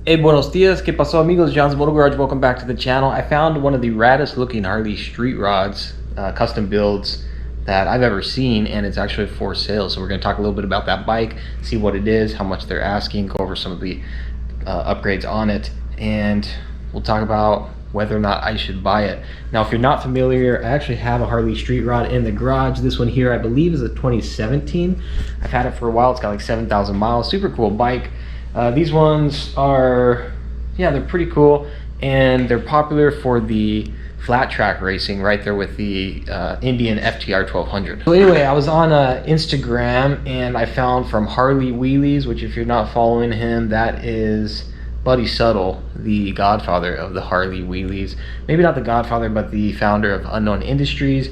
Hey, buenos dias, ¿qué pasó amigos? John's Motor Garage, welcome back to the channel. I found one of the raddest looking Harley street rods, custom builds that I've ever seen, and it's actually for sale. So we're going to talk a little bit about that bike, see what it is, how much they're asking, go over some of the upgrades on it, and we'll talk about whether or not I should buy it. Now, if you're not familiar, I actually have a Harley street rod in the garage. This one here, I believe, is a 2017. I've had it for a while. It's got like 7,000 miles. Super cool bike. These ones are, yeah, they're pretty cool, and they're popular for the flat track racing right there with the Indian FTR 1200. So anyway, I was on Instagram and I found from Harley Wheelies, which if you're not following him, that is Buddy Suttle, the godfather of the Harley Wheelies. Maybe not the godfather, but the founder of Unknown Industries,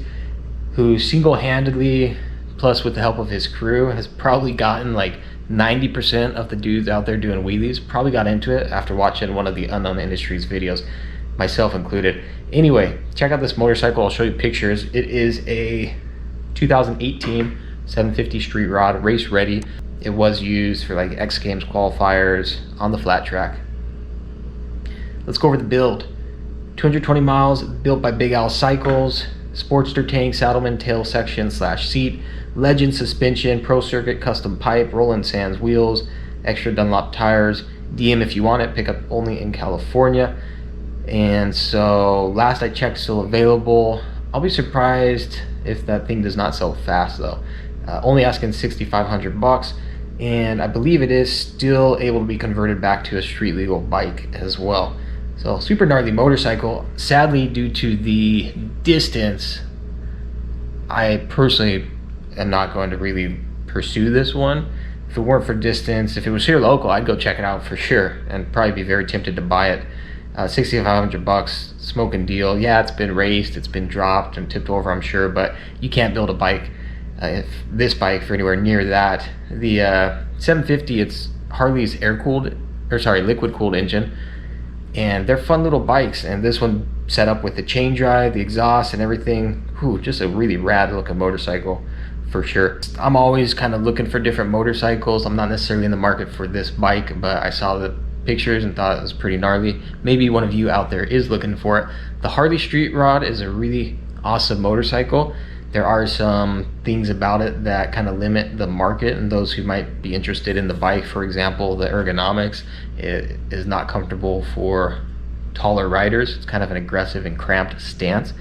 who single-handedly, plus with the help of his crew, has probably gotten like 90% of the dudes out there doing wheelies probably got into it after watching one of the Unknown Industries videos, myself included. Anyway, check out this motorcycle. I'll show you pictures. It is a 2018 750 street rod, race ready. It was used for like X Games qualifiers on the flat track. Let's go over the build. 220 miles, built by Big Al Cycles. Sportster tank, Saddleman tail section / seat, Legend suspension, Pro Circuit custom pipe, Roland Sands wheels, extra Dunlop tires, DM if you want it, pick up only in California. And so last I checked, still available. I'll be surprised if that thing does not sell fast though. Only asking 6,500 bucks, and I believe it is still able to be converted back to a street legal bike as well. So super gnarly motorcycle. Sadly, due to the distance, I personally am not going to really pursue this one. If it weren't for distance, if it was here local, I'd go check it out for sure and probably be very tempted to buy it. 6,500 bucks, smoking deal. Yeah, it's been raced, it's been dropped and tipped over, I'm sure, but you can't build a bike, this bike, for anywhere near that. The 750, it's Harley's liquid cooled engine. And they're fun little bikes, and this one set up with the chain drive, the exhaust and everything. Whew, just a really rad looking motorcycle for sure. I'm always kind of looking for different motorcycles. I'm not necessarily in the market for this bike, but I saw the pictures and thought it was pretty gnarly. Maybe one of you out there is looking for it. The Harley Street Rod is a really awesome motorcycle. There are some things about it that kind of limit the market and those who might be interested in the bike. For example, the ergonomics, it is not comfortable for taller riders. It's kind of an aggressive and cramped stance.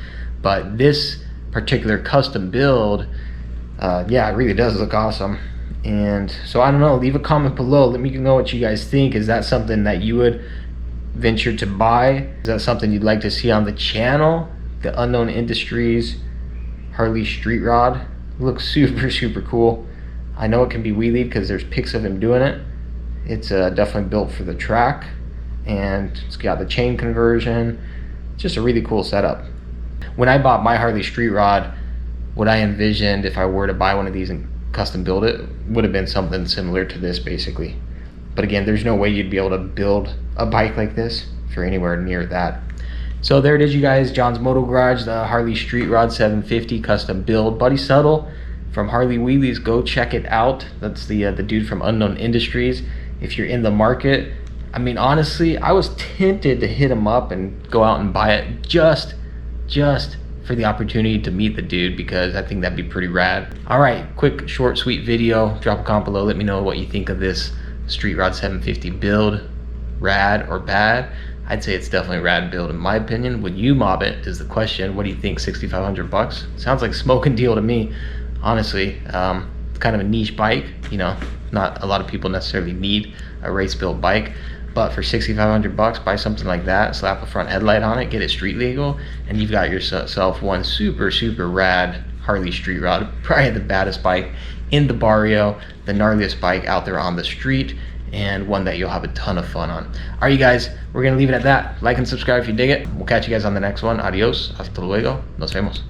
But this particular custom build, yeah, it really does look awesome. And so I don't know, leave a comment below. Let me know what you guys think. Is that something that you would venture to buy? Is that something you'd like to see on the channel? The Unknown Industries Harley Street Rod looks super cool. I know it can be wheelied because there's pics of him doing it. It's definitely built for the track, and it's got the chain conversion. Just a really cool setup. When I bought my Harley Street Rod, what I envisioned if I were to buy one of these and custom build it would have been something similar to this basically. But again, there's no way you'd be able to build a bike like this for anywhere near that. So there it is, you guys. John's Moto Garage, the Harley Street Rod 750 custom build. Buddy Suttle from Harley Wheelies, go check it out. That's the dude from Unknown Industries. If you're in the market, I mean, honestly, I was tempted to hit him up and go out and buy it just for the opportunity to meet the dude, because I think that'd be pretty rad. All right, quick, short, sweet video. Drop a comment below. Let me know what you think of this Street Rod 750 build. Rad or bad? I'd say it's definitely a rad build in my opinion. Would you mob it is the question. What do you think? 6,500 bucks? Sounds like a smoking deal to me, honestly. It's kind of a niche bike, you know, not a lot of people necessarily need a race built bike, but for 6,500 bucks, buy something like that, slap a front headlight on it, get it street legal, and you've got yourself one super rad Harley Street Rod. Probably the baddest bike in the barrio, the gnarliest bike out there on the street, and one that you'll have a ton of fun on. All right, you guys, we're gonna leave it at that. Like and subscribe if you dig it. We'll catch you guys on the next one. Adios, hasta luego, nos vemos.